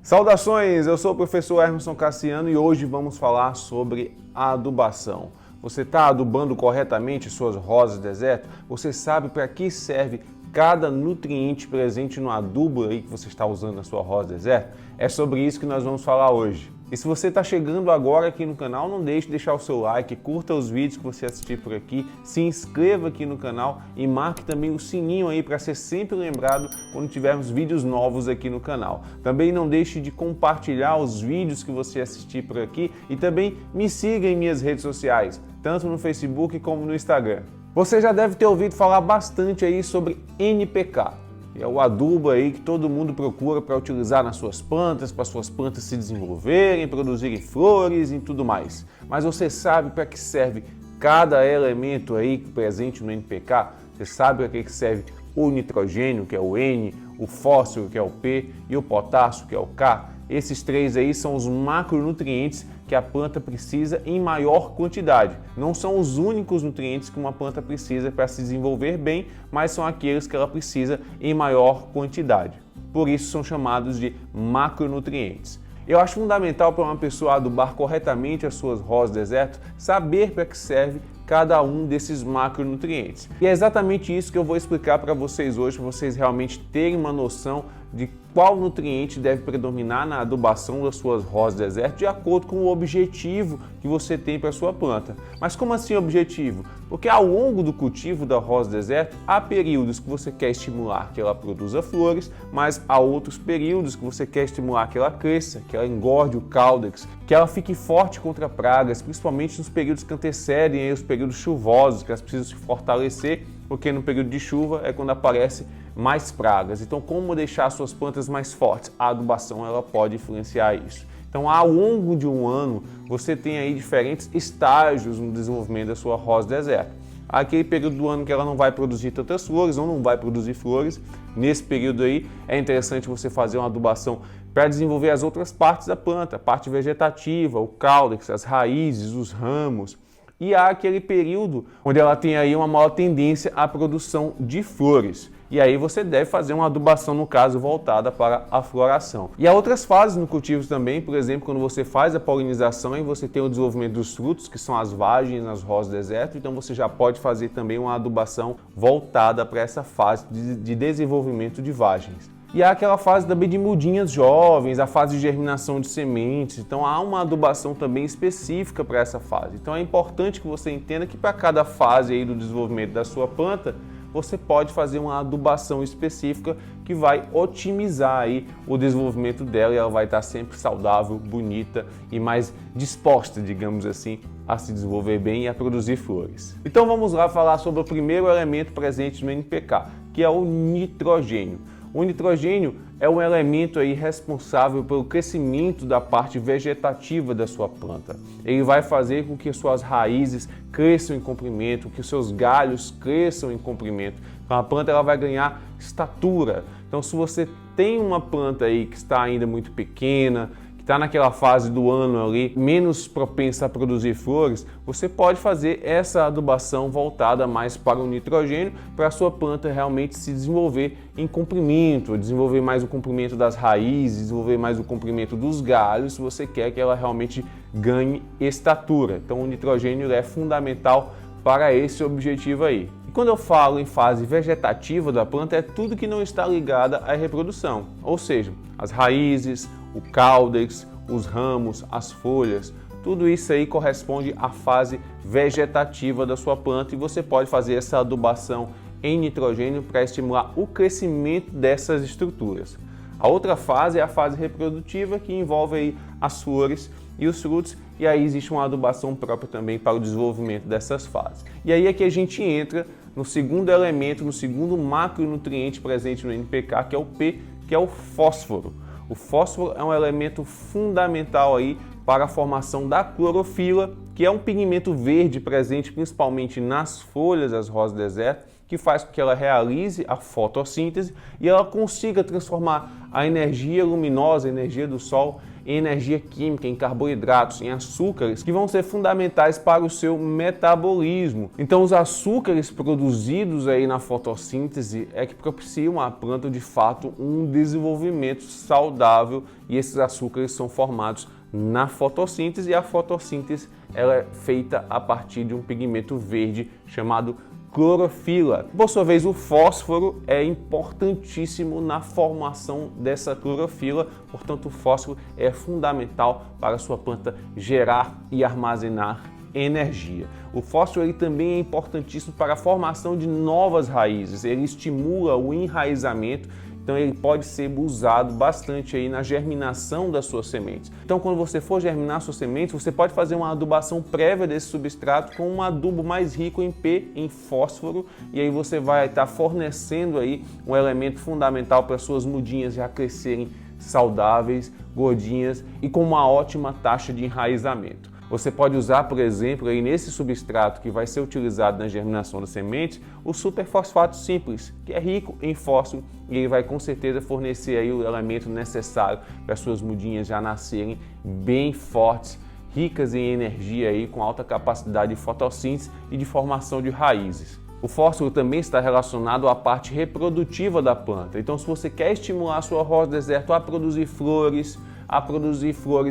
Saudações, eu sou o professor Emerson Cassiano e hoje vamos falar sobre a adubação. Você está adubando corretamente suas rosas deserto? Você sabe para que serve cada nutriente presente no adubo aí que você está usando na sua rosa deserto? É sobre isso que nós vamos falar hoje. E se você está chegando agora aqui no canal, não deixe de deixar o seu like, curta os vídeos que você assistir por aqui, se inscreva aqui no canal e marque também o sininho aí para ser sempre lembrado quando tivermos vídeos novos aqui no canal. Também não deixe de compartilhar os vídeos que você assistir por aqui e também me siga em minhas redes sociais, tanto no Facebook como no Instagram. Você já deve ter ouvido falar bastante aí sobre NPK. É o adubo aí que todo mundo procura para utilizar nas suas plantas, para suas plantas se desenvolverem, produzirem flores e tudo mais. Mas você sabe para que serve cada elemento aí presente no NPK? Você sabe para que serve o nitrogênio, que é o N, o fósforo, que é o P, e o potássio, que é o K? Esses três aí são os macronutrientes que a planta precisa em maior quantidade. Não são os únicos nutrientes que uma planta precisa para se desenvolver bem, mas são aqueles que ela precisa em maior quantidade. Por isso são chamados de macronutrientes. Eu acho fundamental para uma pessoa adubar corretamente as suas rosas deserto saber para que serve cada um desses macronutrientes. E é exatamente isso que eu vou explicar para vocês hoje, para vocês realmente terem uma noção de qual nutriente deve predominar na adubação das suas rosas deserto de acordo com o objetivo que você tem para a sua planta. Mas como assim objetivo? Porque ao longo do cultivo da rosa deserto há períodos que você quer estimular que ela produza flores, mas há outros períodos que você quer estimular que ela cresça, que ela engorde o caudex, que ela fique forte contra pragas, principalmente nos períodos que antecedem os períodos chuvosos, que elas precisam se fortalecer, porque no período de chuva é quando aparece mais pragas. Então, como deixar suas plantas mais fortes? A adubação ela pode influenciar isso. Então, ao longo de um ano, você tem aí diferentes estágios no desenvolvimento da sua rosa deserto. Aquele período do ano que ela não vai produzir tantas flores ou não vai produzir flores, nesse período aí é interessante você fazer uma adubação para desenvolver as outras partes da planta, a parte vegetativa, o caudex, as raízes, os ramos. E há aquele período onde ela tem aí uma maior tendência à produção de flores. E aí você deve fazer uma adubação, no caso, voltada para a floração. E há outras fases no cultivo também, por exemplo, quando você faz a polinização e você tem o desenvolvimento dos frutos, que são as vagens nas rosas deserto, então você já pode fazer também uma adubação voltada para essa fase de desenvolvimento de vagens. E há aquela fase também de mudinhas jovens, a fase de germinação de sementes, então há uma adubação também específica para essa fase. Então é importante que você entenda que para cada fase aí do desenvolvimento da sua planta, você pode fazer uma adubação específica que vai otimizar aí o desenvolvimento dela e ela vai estar sempre saudável, bonita e mais disposta, digamos assim, a se desenvolver bem e a produzir flores. Então vamos lá falar sobre o primeiro elemento presente no NPK, que é o nitrogênio. O nitrogênio é um elemento aí responsável pelo crescimento da parte vegetativa da sua planta. Ele vai fazer com que suas raízes cresçam em comprimento, que os seus galhos cresçam em comprimento. Então a planta ela vai ganhar estatura. Então se você tem uma planta aí que está ainda muito pequena, está naquela fase do ano ali, menos propensa a produzir flores, você pode fazer essa adubação voltada mais para o nitrogênio, para a sua planta realmente se desenvolver em comprimento, desenvolver mais o comprimento das raízes, desenvolver mais o comprimento dos galhos, se você quer que ela realmente ganhe estatura. Então o nitrogênio é fundamental para esse objetivo aí. E quando eu falo em fase vegetativa da planta, é tudo que não está ligado à reprodução, ou seja, as raízes, o caudex, os ramos, as folhas, tudo isso aí corresponde à fase vegetativa da sua planta e você pode fazer essa adubação em nitrogênio para estimular o crescimento dessas estruturas. A outra fase é a fase reprodutiva, que envolve aí as flores e os frutos, e aí existe uma adubação própria também para o desenvolvimento dessas fases. E aí é que a gente entra no segundo elemento, no segundo macronutriente presente no NPK, que é o P, que é o fósforo. O fósforo é um elemento fundamental aí para a formação da clorofila, que é um pigmento verde presente principalmente nas folhas das rosas deserto, que faz com que ela realize a fotossíntese e ela consiga transformar a energia luminosa, a energia do sol, em energia química, em carboidratos, em açúcares, que vão ser fundamentais para o seu metabolismo. Então, os açúcares produzidos aí na fotossíntese é que propiciam à planta, de fato, um desenvolvimento saudável, e esses açúcares são formados na fotossíntese, e a fotossíntese ela é feita a partir de um pigmento verde chamado clorofila. Por sua vez, o fósforo é importantíssimo na formação dessa clorofila, portanto o fósforo é fundamental para a sua planta gerar e armazenar energia. O fósforo ele também é importantíssimo para a formação de novas raízes, ele estimula o enraizamento. Então ele pode ser usado bastante aí na germinação das suas sementes. Então quando você for germinar suas sementes, você pode fazer uma adubação prévia desse substrato com um adubo mais rico em P, em fósforo, e aí você vai estar fornecendo aí um elemento fundamental para suas mudinhas já crescerem saudáveis, gordinhas e com uma ótima taxa de enraizamento. Você pode usar, por exemplo, aí nesse substrato que vai ser utilizado na germinação das sementes, o superfosfato simples, que é rico em fósforo, e ele vai com certeza fornecer aí o elemento necessário para as suas mudinhas já nascerem bem fortes, ricas em energia aí, com alta capacidade de fotossíntese e de formação de raízes. O fósforo também está relacionado à parte reprodutiva da planta. Então, se você quer estimular a sua rosa deserto a produzir flores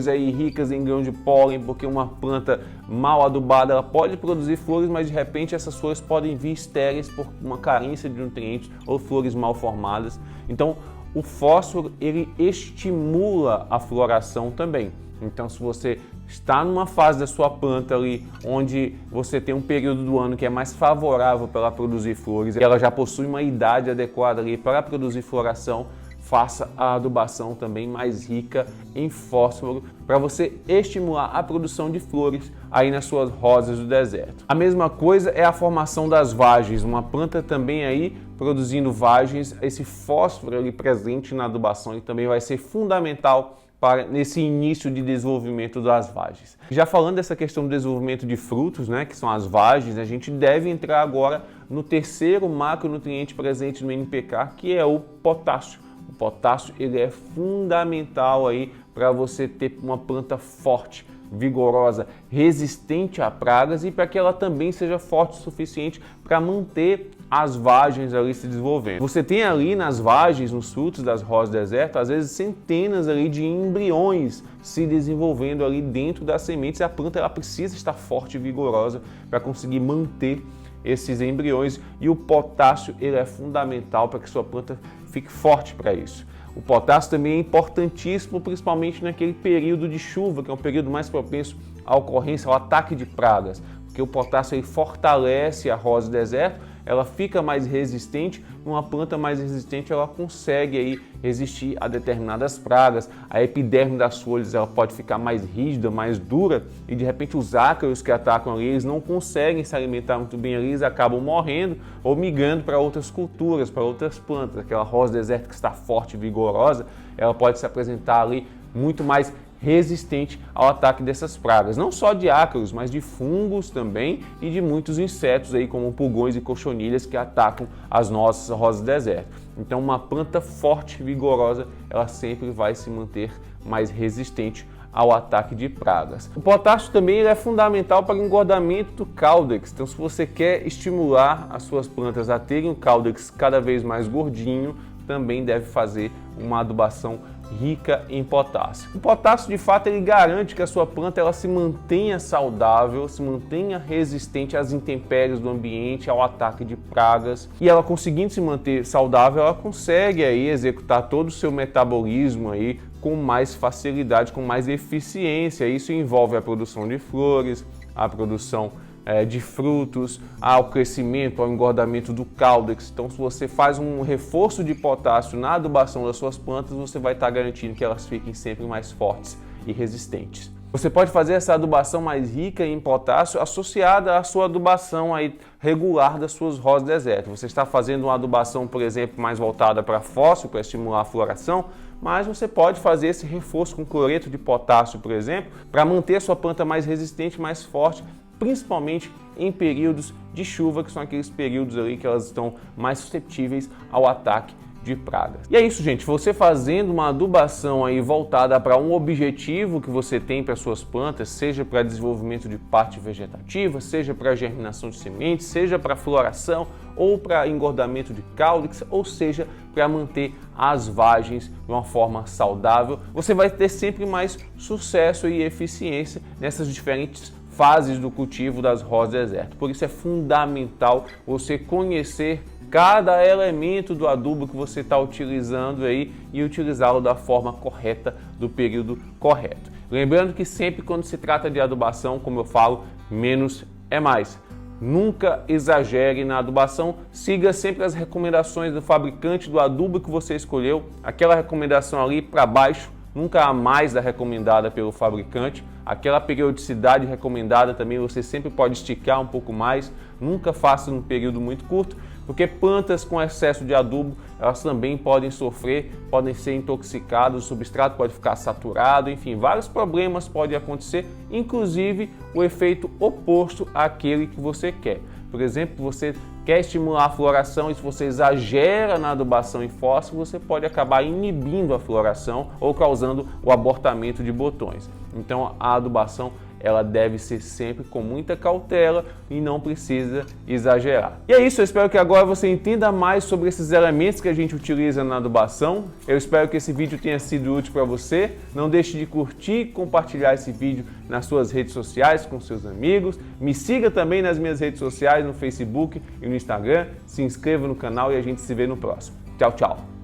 aí ricas em grãos de pólen, porque uma planta mal adubada ela pode produzir flores, mas de repente essas flores podem vir estéreis por uma carência de nutrientes ou flores mal formadas. Então, o fósforo ele estimula a floração também. Então, se você está numa fase da sua planta ali onde você tem um período do ano que é mais favorável para ela produzir flores, ela já possui uma idade adequada ali para produzir floração, faça a adubação também mais rica em fósforo para você estimular a produção de flores aí nas suas rosas do deserto. A mesma coisa é a formação das vagens, uma planta também aí produzindo vagens, esse fósforo ali presente na adubação ele também vai ser fundamental para nesse início de desenvolvimento das vagens. Já falando dessa questão do desenvolvimento de frutos, né, que são as vagens, a gente deve entrar agora no terceiro macronutriente presente no NPK, que é o potássio. O potássio ele é fundamental aí para você ter uma planta forte, vigorosa, resistente a pragas e para que ela também seja forte o suficiente para manter as vagens ali se desenvolvendo. Você tem ali nas vagens, nos frutos das rosas do deserto, às vezes centenas ali de embriões se desenvolvendo ali dentro das sementes, e a planta ela precisa estar forte e vigorosa para conseguir manter esses embriões, e o potássio ele é fundamental para que sua planta fique forte para isso. O potássio também é importantíssimo, principalmente naquele período de chuva, que é um período mais propenso à ocorrência, ao ataque de pragas, porque o potássio ele fortalece a rosa do deserto, ela fica mais resistente, uma planta mais resistente ela consegue aí resistir a determinadas pragas, a epiderme das folhas ela pode ficar mais rígida, mais dura, e de repente os ácaros que atacam ali, eles não conseguem se alimentar muito bem ali, eles acabam morrendo ou migrando para outras culturas, para outras plantas. Aquela rosa do deserto que está forte e vigorosa, ela pode se apresentar ali muito mais resistente ao ataque dessas pragas, não só de ácaros, mas de fungos também e de muitos insetos aí como pulgões e cochonilhas que atacam as nossas rosas do deserto. Então uma planta forte e vigorosa, ela sempre vai se manter mais resistente ao ataque de pragas. O potássio também é fundamental para o engordamento do caudex, então se você quer estimular as suas plantas a terem um caudex cada vez mais gordinho, também deve fazer uma adubação rica em potássio. O potássio, de fato, ele garante que a sua planta ela se mantenha saudável, se mantenha resistente às intempéries do ambiente, ao ataque de pragas. E ela conseguindo se manter saudável, ela consegue aí executar todo o seu metabolismo aí com mais facilidade, com mais eficiência. Isso envolve a produção de flores, a produção de frutos, ao crescimento, ao engordamento do caudex. Então, se você faz um reforço de potássio na adubação das suas plantas, você vai estar garantindo que elas fiquem sempre mais fortes e resistentes. Você pode fazer essa adubação mais rica em potássio associada à sua adubação aí regular das suas rosas do deserto. Você está fazendo uma adubação, por exemplo, mais voltada para fósforo, para estimular a floração, mas você pode fazer esse reforço com cloreto de potássio, por exemplo, para manter a sua planta mais resistente, mais forte, principalmente em períodos de chuva, que são aqueles períodos ali que elas estão mais suscetíveis ao ataque de pragas. E é isso, gente. Você fazendo uma adubação aí voltada para um objetivo que você tem para suas plantas, seja para desenvolvimento de parte vegetativa, seja para germinação de sementes, seja para floração ou para engordamento de caudex, ou seja, para manter as vagens de uma forma saudável, você vai ter sempre mais sucesso e eficiência nessas diferentes fases do cultivo das rosas do deserto. Por isso é fundamental você conhecer cada elemento do adubo que você está utilizando aí e utilizá-lo da forma correta, do período correto. Lembrando que sempre quando se trata de adubação, como eu falo, menos é mais. Nunca exagere na adubação, siga sempre as recomendações do fabricante do adubo que você escolheu, aquela recomendação ali para baixo, nunca a mais da recomendada pelo fabricante. Aquela periodicidade recomendada também você sempre pode esticar um pouco mais, nunca faça num período muito curto, porque plantas com excesso de adubo, elas também podem sofrer, podem ser intoxicadas, o substrato pode ficar saturado, enfim, vários problemas podem acontecer, inclusive o efeito oposto àquele que você quer. Por exemplo, você quer estimular a floração e se você exagera na adubação em fósforo, você pode acabar inibindo a floração ou causando o abortamento de botões. Então a adubação ela deve ser sempre com muita cautela e não precisa exagerar. E é isso, eu espero que agora você entenda mais sobre esses elementos que a gente utiliza na adubação. Eu espero que esse vídeo tenha sido útil para você. Não deixe de curtir e compartilhar esse vídeo nas suas redes sociais com seus amigos. Me siga também nas minhas redes sociais, no Facebook e no Instagram. Se inscreva no canal e a gente se vê no próximo. Tchau, tchau!